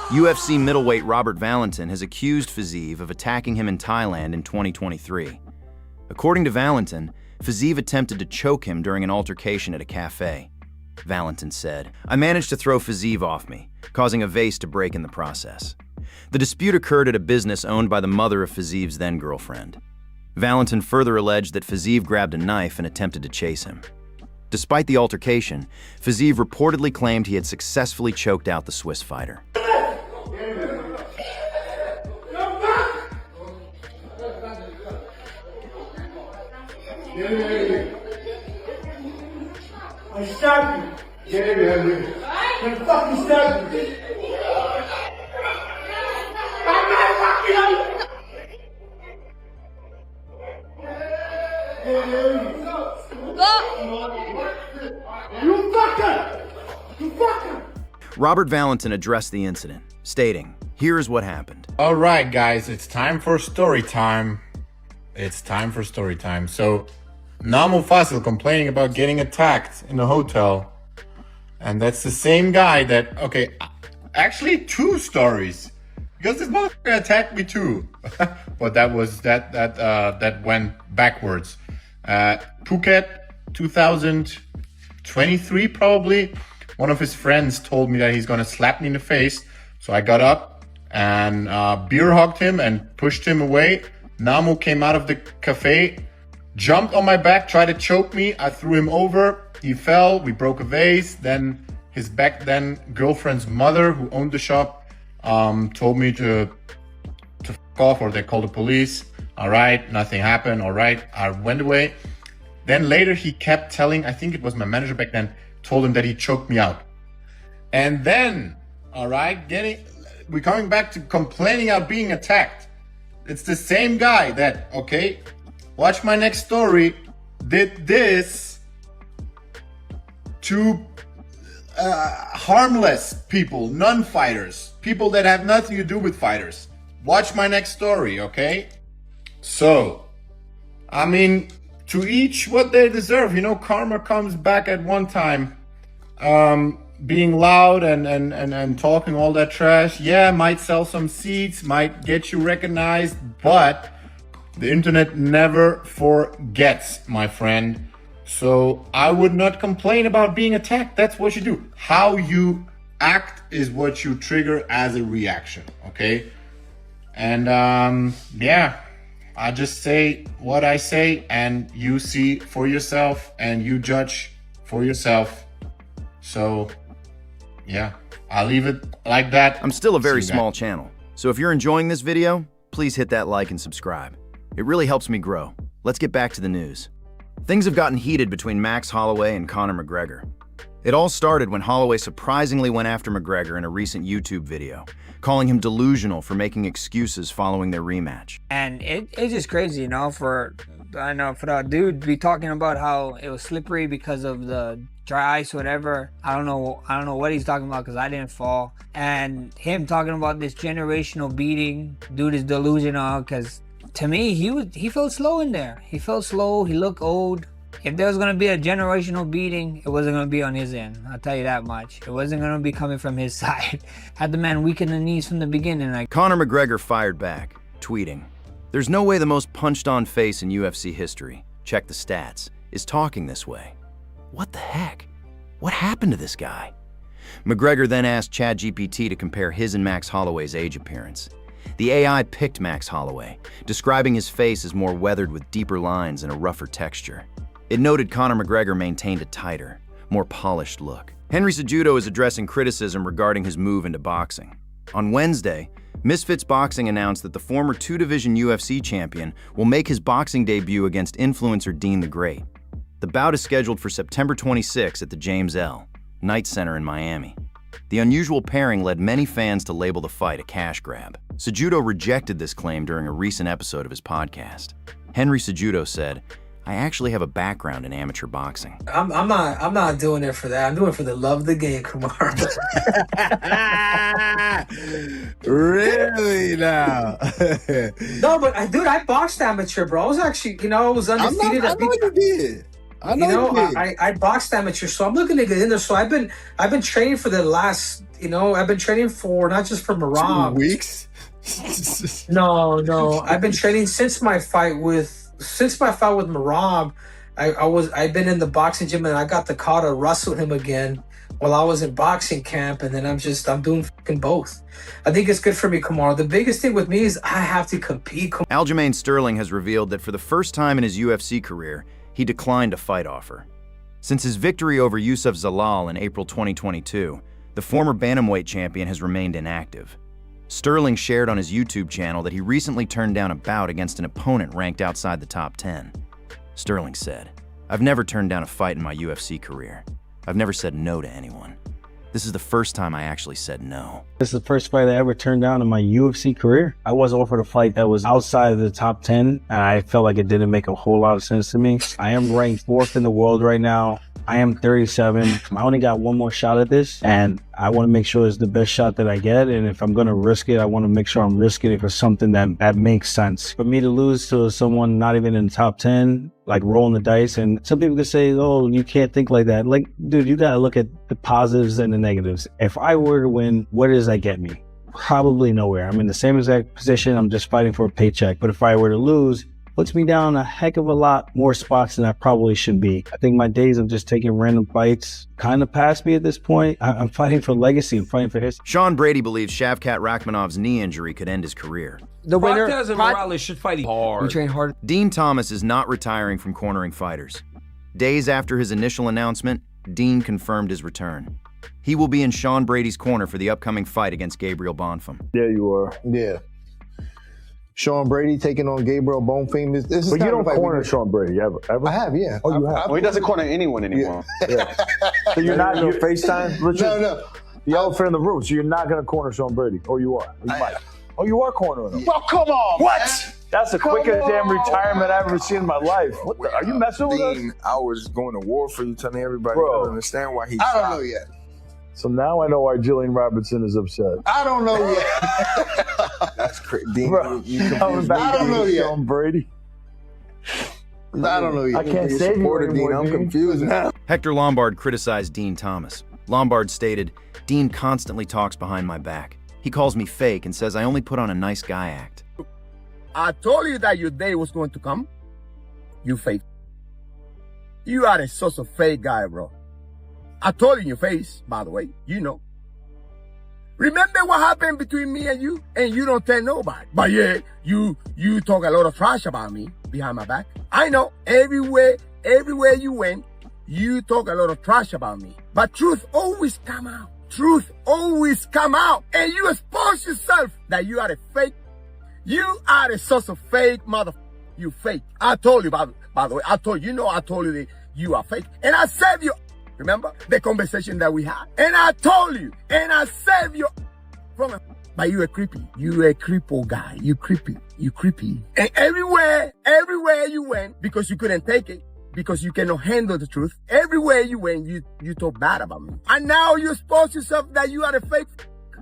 UFC middleweight Robert Valentin has accused Fazil of attacking him in Thailand in 2023. According to Valentin, Fazil attempted to choke him during an altercation at a cafe. Valentin said, "I managed to throw Fazil off me, causing a vase to break in the process." The dispute occurred at a business owned by the mother of Fazil's then-girlfriend. Valentin further alleged that Fazil grabbed a knife and attempted to chase him. Despite the altercation, Fazil reportedly claimed he had successfully choked out the Swiss fighter. I stabbed you. Get in here. I fucking stabbed you. I'm not fucking out. You fucker! You fucker! Robert Valentin addressed the incident, stating, "Here is what happened." All right, guys, it's time for story time. It's time for story time. So, Namo Fazil complaining about getting attacked in a hotel. And that's the same guy that, okay, actually 2 stories. Because this motherfucker attacked me too. But that went backwards. Phuket, 2023 probably. One of his friends told me that he's gonna slap me in the face. So I got up and beer hugged him and pushed him away. Namo came out of the cafe, jumped on my back, tried to choke me. I threw him over. He fell. We broke a vase. Then his back then girlfriend's mother, who owned the shop, told me to f off, or they called the police. All right, nothing happened. All right, I went away. Then later he kept telling, I think it was my manager back then, told him that he choked me out. And then, all right, we're coming back to complaining about being attacked. It's the same guy that, okay, watch my next story, did this to harmless people, non-fighters, people that have nothing to do with fighters. Watch my next story, okay? So, I mean, to each what they deserve. You know, karma comes back at one time. Being loud and talking all that trash, yeah, might sell some seats, might get you recognized, but the internet never forgets, my friend. So I would not complain about being attacked. That's what you do. How you act is what you trigger as a reaction, okay? And yeah, I just say what I say, and you see for yourself and you judge for yourself. So yeah, I'll leave it like that. I'm still a very small channel, so if you're enjoying this video, please hit that like and subscribe. It really helps me grow. Let's get back to the news. Things have gotten heated between Max Holloway and Conor McGregor. It all started when Holloway surprisingly went after McGregor in a recent YouTube video, calling him delusional for making excuses following their rematch. And it's just crazy, you know, for that dude to be talking about how it was slippery because of the dry ice, whatever. I don't know what he's talking about because I didn't fall. And him talking about this generational beating, dude is delusional, because to me, he felt slow in there. He felt slow, he looked old. If there was going to be a generational beating, it wasn't going to be on his end. I'll tell you that much. It wasn't going to be coming from his side. Had the man weaken the knees from the beginning. Conor McGregor fired back, tweeting, "There's no way the most punched-on face in UFC history, check the stats, is talking this way. What the heck? What happened to this guy?" McGregor then asked ChatGPT to compare his and Max Holloway's age appearance. The AI picked Max Holloway, describing his face as more weathered with deeper lines and a rougher texture. It noted Conor McGregor maintained a tighter, more polished look. Henry Cejudo is addressing criticism regarding his move into boxing. On Wednesday, Misfits Boxing announced that the former 2-division UFC champion will make his boxing debut against influencer Dean the Great. The bout is scheduled for September 26 at the James L. Knight Center in Miami. The unusual pairing led many fans to label the fight a cash grab. Cejudo rejected this claim during a recent episode of his podcast. Henry Cejudo said, "I actually have a background in amateur boxing." I'm not doing it for that. I'm doing it for the love of the game, Kamaru. Really now? No, but dude, I boxed amateur, bro. I was actually, I was undefeated. I know you did. I know you did. I boxed amateur, so I'm looking to get in there. So I've been training for the last, I've been training for not just for Marab. 2 weeks? No. I've been training since my fight with Marab. I've been in the boxing gym and I got the call to wrestle him again while I was in boxing camp, and then I'm doing fucking both. I think it's good for me, Kamaru. The biggest thing with me is I have to compete. Aljamain Sterling has revealed that for the first time in his UFC career, he declined a fight offer. Since his victory over Youssef Zalal in April 2022, the former bantamweight champion has remained inactive. Sterling shared on his YouTube channel that he recently turned down a bout against an opponent ranked outside the top 10. Sterling said, "I've never turned down a fight in my UFC career. I've never said no to anyone. This is the first time I actually said no." This is the first fight I ever turned down in my UFC career. I was offered a fight that was outside of the top 10, and I felt like it didn't make a whole lot of sense to me. I am ranked 4th in the world right now. I am 37. I only got one more shot at this, and I want to make sure it's the best shot that I get. And if I'm going to risk it, I want to make sure I'm risking it for something that makes sense. For me to lose to someone not even in the top 10, like rolling the dice, and some people could say, oh, you can't think like that. Like, dude, you got to look at the positives and the negatives. If I were to win, where does that get me? Probably nowhere. I'm in the same exact position. I'm just fighting for a paycheck. But if I were to lose, puts me down a heck of a lot more spots than I probably should be. I think my days of just taking random fights kind of past me at this point. I'm fighting for legacy. I'm fighting for history. Sean Brady believes Shavkat Rakhmonov's knee injury could end his career. The winner, Proctaz and Morales should fight hard. We train hard. Dean Thomas is not retiring from cornering fighters. Days after his initial announcement, Dean confirmed his return. He will be in Sean Brady's corner for the upcoming fight against Gabriel Bonfim. There you are. Yeah. Sean Brady taking on Gabriel Bonfim. This is But you don't corner Sean Brady ever? I have, yeah. Oh, you have? Well, he doesn't corner anyone anymore. Yeah. So you're not your FaceTime? Richard? No. The elephant in the room. So you're not going to corner Sean Brady? Oh, you are? You might. Oh, you are cornering him? Well, come on. What? That's the quickest damn retirement I've ever seen in my life. What the, are you messing with us? Dean, I was going to war for you, telling everybody. Bro. I don't understand why he's I don't know yet. So now I know why Jillian Robinson is upset. I don't know yet. That's crazy. Dean, Bro, you coming back I don't know yet. Sean Brady. I don't know yet. I can't save you anymore, Dean. I'm confused now. Hector Lombard criticized Dean Thomas. Lombard stated, "Dean constantly talks behind my back. He calls me fake and says I only put on a nice guy act." I told you that your day was going to come. You fake. You are a such a fake guy, bro. I told you in your face, by the way, you know. Remember what happened between me and you don't tell nobody. But yeah, you talk a lot of trash about me behind my back. I know, everywhere you went, you talk a lot of trash about me. But truth always come out. Truth always come out. And you expose yourself that you are a fake. You are a source of fake mother. You fake. I told you, by the way, I told you that you are fake. And I saved you. Remember the conversation that we had? And I told you, and I saved you from a... But you a creepy. You a creepo guy. You creepy. And everywhere you went, because you couldn't take it, because you cannot handle the truth, everywhere you went, you talk bad about me. And now you expose yourself that you are a fake.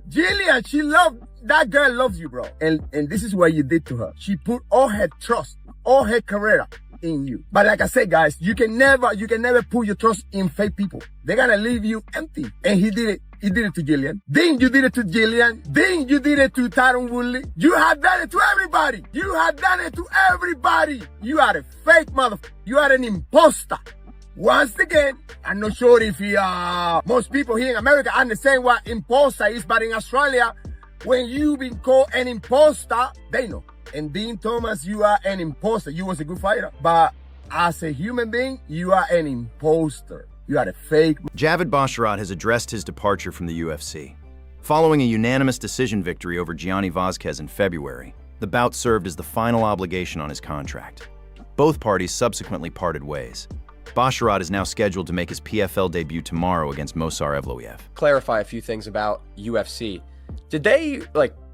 Jillian, that girl loves you, bro. And this is what you did to her. She put all her trust, all her career in you. But like I said, guys, you can never put your trust in fake people. They're gonna leave you empty. And he did it. He did it to Jillian. Then you did it to Jillian. Then you did it to Tyron Woodley. You have done it to everybody. You have done it to everybody. You are a fake motherfucker. You are an imposter. Once again, I'm not sure if most people here in America understand what imposter is, but in Australia, when you've been called an imposter, they know. And Dean Thomas, you are an imposter. You was a good fighter, but as a human being, you are an imposter. You are a fake. Javid Basharat has addressed his departure from the UFC. Following a unanimous decision victory over Gianni Vazquez in February, the bout served as the final obligation on his contract. Both parties subsequently parted ways. Basharat is now scheduled to make his PFL debut tomorrow against Movsar Evloev. Clarify a few things about UFC. Did they,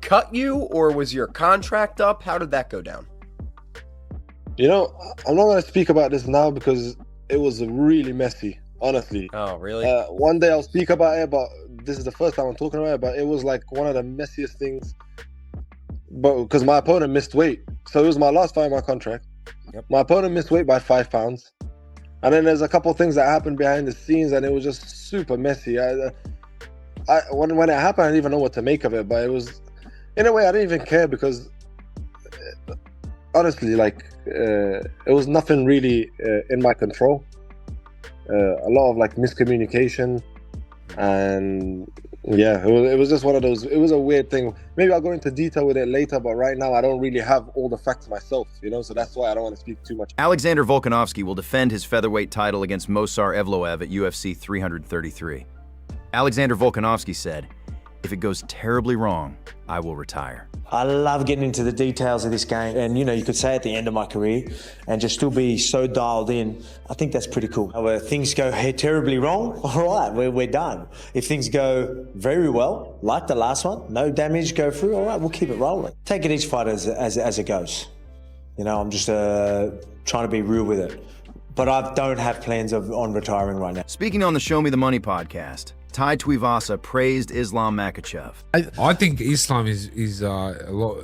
cut you, or was your contract up? How did that go down? You know, I'm not going to speak about this now because it was really messy, honestly. Oh, really? One day I'll speak about it, but this is the first time I'm talking about it, but it was like one of the messiest things. But because my opponent missed weight. So it was my last fight in my contract. Yep. My opponent missed weight by 5 pounds. And then there's a couple things that happened behind the scenes, and it was just super messy. When it happened, I didn't even know what to make of it. But it was, in a way, I didn't even care because, honestly, like it was nothing really in my control. A lot of like miscommunication, and yeah, it was just one of those. It was a weird thing. Maybe I'll go into detail with it later, but right now I don't really have all the facts myself, so that's why I don't want to speak too much. Alexander Volkanovski will defend his featherweight title against Movsar Evloev at UFC 333. Alexander Volkanovski said, "If it goes terribly wrong, I will retire." I love getting into the details of this game, and you could say at the end of my career and just still be so dialed in. I think that's pretty cool. Where things go terribly wrong, all right, we're done. If things go very well, like the last one, no damage, go through, all right, we'll keep it rolling. Take it each fight as it goes. I'm just trying to be real with it. But I don't have plans on retiring right now. Speaking on the Show Me the Money podcast, Tai Tuivasa praised Islam Makhachev. I think Islam is a lot.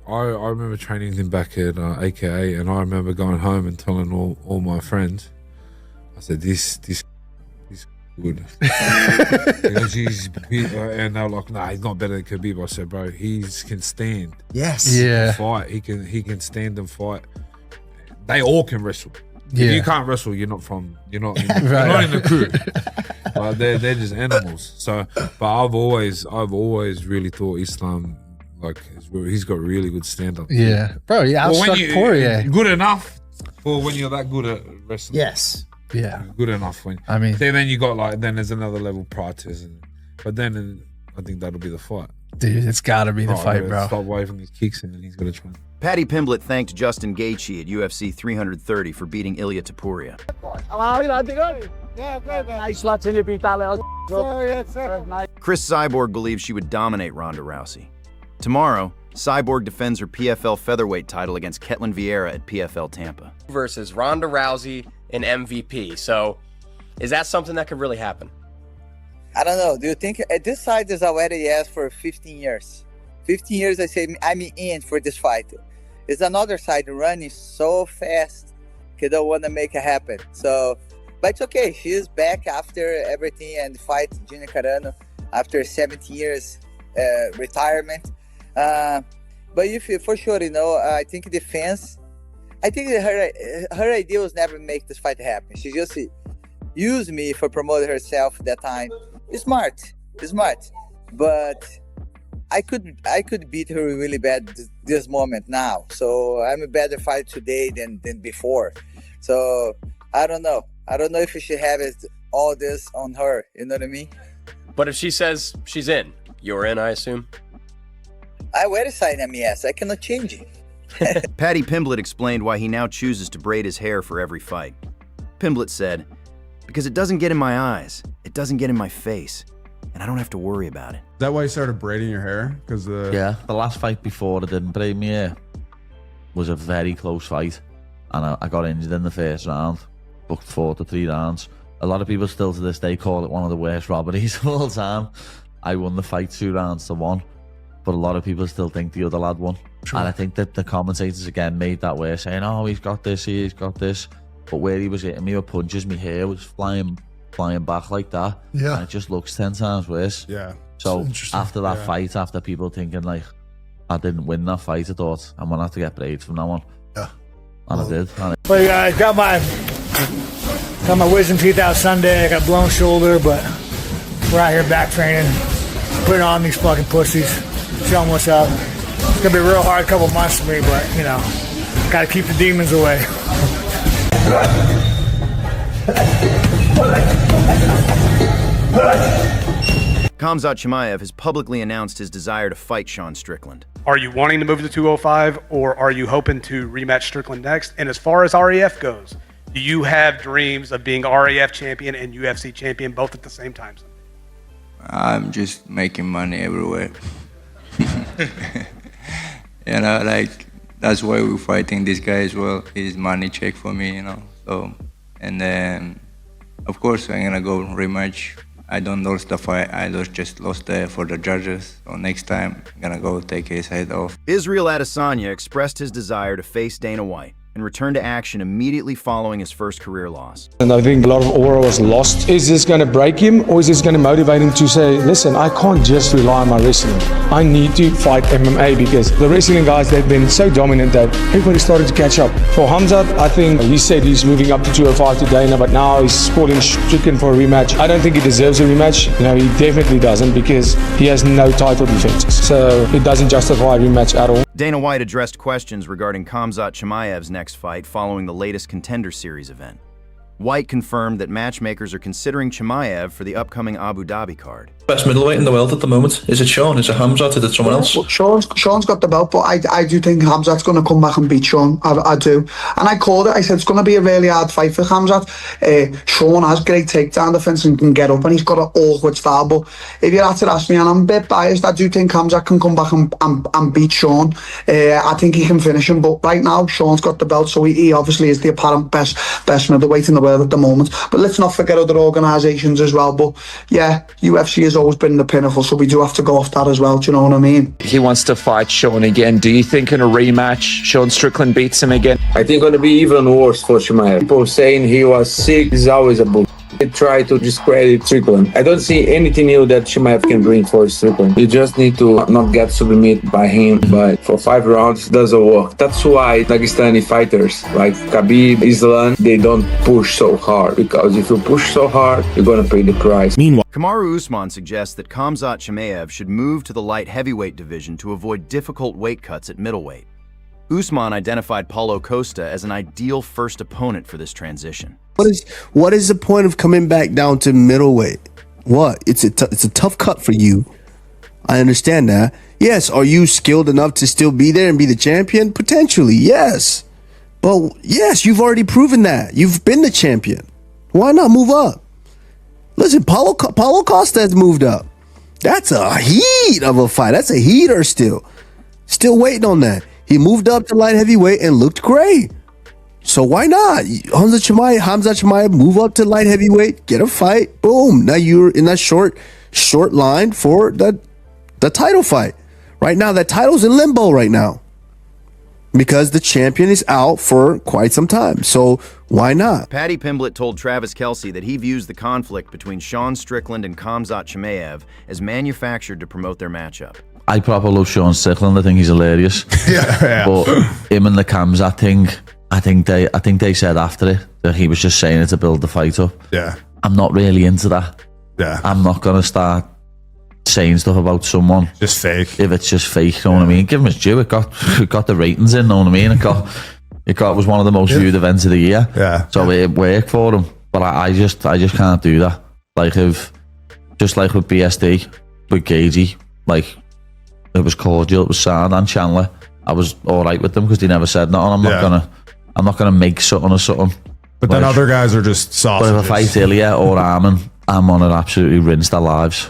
I remember training him back at AKA, and I remember going home and telling all my friends, I said, this good. And they were like, nah, he's not better than Khabib. I said, bro, he can stand. Yes. Yeah. Fight. He can stand and fight. They all can wrestle. Yeah. If you can't wrestle, you're not in the crew. Like they're just animals. So, but I've always really thought Islam, like, he's got really good stand up. Yeah, bro. Yeah, Poirier. Good enough for when you're that good at wrestling. Yes. Yeah. Good enough when. I mean, then you got then there's another level prior to, but then I think that'll be the fight. Dude, it's got to be the fight, bro. Stop away from these kicks, and then he's gonna try. Paddy Pimblett thanked Justin Gaethje at UFC 330 for beating Ilia Topuria. Chris Cyborg believes she would dominate Ronda Rousey. Tomorrow, Cyborg defends her PFL featherweight title against Ketlin Vieira at PFL Tampa. Versus Ronda Rousey and MVP. So, is that something that could really happen? I don't know. Do you think this side is already yes for 15 years? 15 years I say I'm in for this fight. It's another side running so fast. They don't want to make it happen. So, but it's okay. She is back after everything and fight Gina Carano after 17 years retirement. But if for sure, I think the fans, I think her idea was never make this fight happen. She just used me for promoting herself that time. It's smart, but I could beat her really bad this moment now. So I'm a better fighter today than before. So I don't know. I don't know if she has all this on her. You know what I mean? But if she says she's in, you're in, I assume? I already signed him, yes. I cannot change it. Paddy Pimblett explained why he now chooses to braid his hair for every fight. Pimblett said, "Because it doesn't get in my eyes, it doesn't get in my face, and I don't have to worry about it." Is that why you started braiding your hair? Yeah, the last fight before I didn't braid my hair was a very close fight, and I got injured in the first round, booked 4 to 3 rounds. A lot of people still to this day call it one of the worst robberies of all time. I won the fight 2 rounds to 1, but a lot of people still think the other lad won. True. And I think that the commentators again made that way, saying, "Oh, he's got this, he's got this." But where he was hitting me with punches, my hair was flying back like that. Yeah. And it just looks 10 times worse. Yeah. So after that fight, after people thinking like I didn't win that fight, I thought I'm gonna have to get braid from now on. Yeah. And I did. Well, guys, got my wisdom teeth out Sunday. I got a blown shoulder, but we're out here back training, putting on these fucking pussies, showing what's up. It's gonna be a real hard couple months for me, but gotta keep the demons away. Khamzat Chimaev has publicly announced his desire to fight Sean Strickland. Are you wanting to move to 205, or are you hoping to rematch Strickland next? And as far as RAF goes, do you have dreams of being RAF champion and UFC champion both at the same time? I'm just making money everywhere. That's why we're fighting this guy as well. He's money check for me, So, and then, of course, I'm gonna go rematch. I don't lose the fight. I just lost for the judges. So next time, I'm gonna go take his head off. Israel Adesanya expressed his desire to face Dana White. and returned to action immediately following his first career loss. And I think a lot of aura was lost. Is this going to break him, or is this going to motivate him to say, listen, I can't just rely on my wrestling. I need to fight MMA, because the wrestling guys, they've been so dominant that everybody started to catch up. For Khamzat, I think he said he's moving up to 205 today now, but now he's calling Strickland for a rematch. I don't think he deserves a rematch. You know, he definitely doesn't, because he has no title defenses. So it doesn't justify a rematch at all. Dana White addressed questions regarding Khamzat Chimaev's next fight following the latest Contender Series event. White confirmed that matchmakers are considering Chimaev for the upcoming Abu Dhabi card. Best middleweight in the world at the moment. Is it Sean? Is it Khamzat? Is it someone else? Well, Sean's got the belt, but I do think Khamzat's going to come back and beat Sean. I do. And I called it. I said it's going to be a really hard fight for Khamzat. Sean has great takedown defense and can get up, and he's got an awkward style. But if you had to ask me, and I'm a bit biased, I do think Khamzat can come back and beat Sean. I think he can finish him. But right now, Sean's got the belt, so he obviously is the apparent best middleweight in the world at the moment. But let's not forget other organisations as well. But yeah, UFC has always been the pinnacle, so we do have to go off that as well. Do you know what I mean? He wants to fight Sean again. Do you think in a rematch, Sean Strickland beats him again? I think it's going to be even worse for Chimaev. People saying he was sick is always a bull. They try to discredit Strickland. I don't see anything new that Chimaev can bring for Strickland. You just need to not get submitted by him, but for 5 rounds, it doesn't work. That's why Dagestani fighters like Khabib, Islam, they don't push so hard, because if you push so hard, you're going to pay the price. Meanwhile, Kamaru Usman suggests that Khamzat Chimaev should move to the light heavyweight division to avoid difficult weight cuts at middleweight. Usman identified Paulo Costa as an ideal first opponent for this transition. What is the point of coming back down to middleweight? What? It's a tough cut for you. I understand that. Yes, are you skilled enough to still be there and be the champion? Potentially, yes. But yes, you've already proven that. You've been the champion. Why not move up? Listen, Paulo Costa has moved up. That's a heat of a fight. That's a heater still. Still waiting on that. He moved up to light heavyweight and looked great. So why not? Khamzat Chimaev, move up to light heavyweight, get a fight, boom. Now you're in that short line for the title fight. Right now, that title's in limbo right now, because the champion is out for quite some time. So why not? Paddy Pimblett told Travis Kelce that he views the conflict between Sean Strickland and Khamzat Chimaev as manufactured to promote their matchup. I probably love Sean Strickland. I think he's hilarious. Yeah. But him and the Khamzat thing, I think they said after it that he was just saying it to build the fight up. Yeah. I'm not really into that. Yeah. I'm not gonna start saying stuff about someone just fake if it's just fake. You know what I mean? Give him his due. It got the ratings in. You know what I mean? It was one of the most viewed events of the year. Yeah. So it worked for him. But I just can't do that. Like just like with BSD, with Gagey, like. It was cordial, it was sound, and Chandler. I was all right with them because they never said nothing. I'm not gonna make something or something. But then other guys are just sausages. But if I fight Ilya or Armin, I'm gonna absolutely rinse their lives.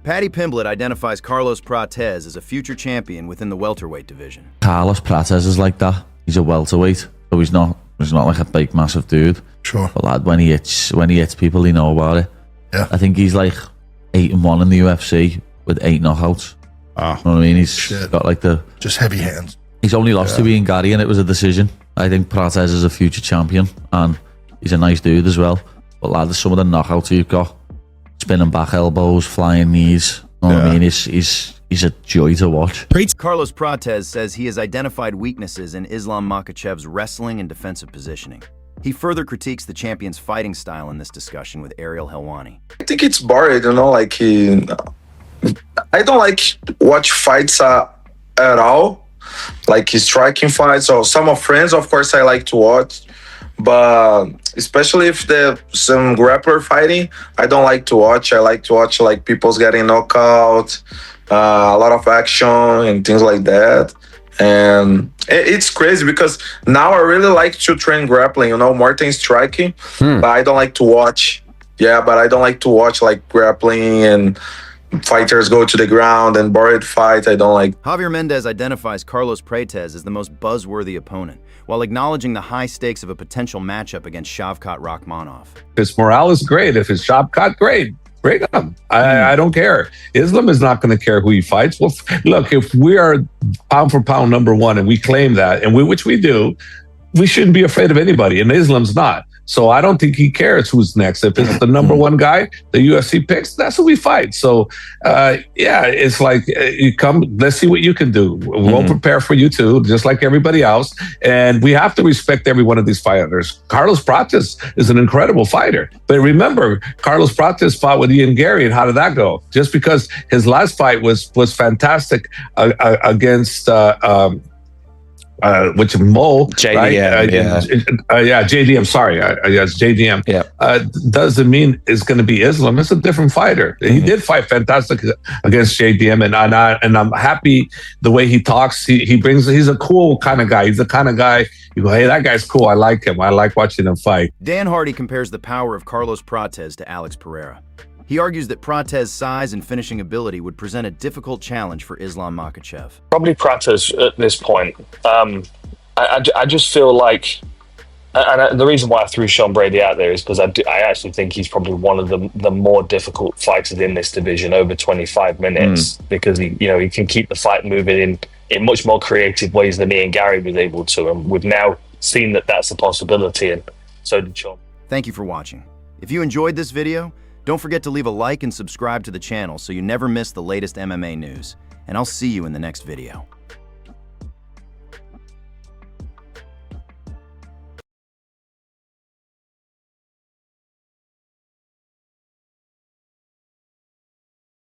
Paddy Pimblett identifies Carlos Prates as a future champion within the welterweight division. Carlos Prates is like that. He's a welterweight, so he's not like a big massive dude. Sure. But lad, when he hits people, they know about it. Yeah. I think he's like 8-1 in the UFC. With 8 knockouts. You know what I mean? He's got like just heavy hands. He's only lost to Ian Gary and it was a decision. I think Prates is a future champion and he's a nice dude as well. But lad, some of the knockouts he's got, spinning back elbows, flying knees. You know what I mean? He's a joy to watch. Carlos Prates says he has identified weaknesses in Islam Makhachev's wrestling and defensive positioning. He further critiques the champion's fighting style in this discussion with Ariel Helwani. I think it's boring, like I don't like watch fights at all, like striking fights or some of friends. Of course, I like to watch, but especially if there's some grappler fighting, I don't like to watch. I like to watch like people's getting knocked, a lot of action and things like that. And it's crazy because now I really like to train grappling, more than striking, but I don't like to watch. Yeah, but I don't like to watch like grappling and fighters go to the ground and bored fight. I don't like. Javier Mendez identifies Carlos Prates as the most buzzworthy opponent, while acknowledging the high stakes of a potential matchup against Shavkat Rakhmonov. His morale is great. If it's Shavkat, great. bring him. I don't care. Islam is not going to care who he fights. Well, look, if we are pound for pound number one and we claim that, and which we do, we shouldn't be afraid of anybody, and Islam's not. So I don't think he cares who's next. If it's the number one guy the UFC picks, that's who we fight. So, it's like, you come, let's see what you can do. We'll prepare for you too, just like everybody else. And we have to respect every one of these fighters. Carlos Prates is an incredible fighter. But remember, Carlos Prates fought with Ian Gary, and how did that go? Just because his last fight was fantastic against... which Mo, JDM, right? JDM. Sorry, yes, JDM. Yeah, doesn't mean it's going to be Islam. It's a different fighter. He did fight fantastic against JDM, and I'm happy the way he talks. He's a cool kind of guy. He's the kind of guy you go, hey, that guy's cool. I like him. I like watching him fight. Dan Hardy compares the power of Carlos Prates to Alex Pereira. He argues that Prates' size and finishing ability would present a difficult challenge for Islam Makhachev. Probably Prates at this point. I just feel like, and the reason why I threw Sean Brady out there is because I actually think he's probably one of the more difficult fighters in this division over 25 minutes because he can keep the fight moving in much more creative ways than Ian Gary was able to, and we've now seen that that's a possibility, and so did Sean. Thank you for watching. If you enjoyed this video, don't forget to leave a like and subscribe to the channel so you never miss the latest MMA news. And I'll see you in the next video.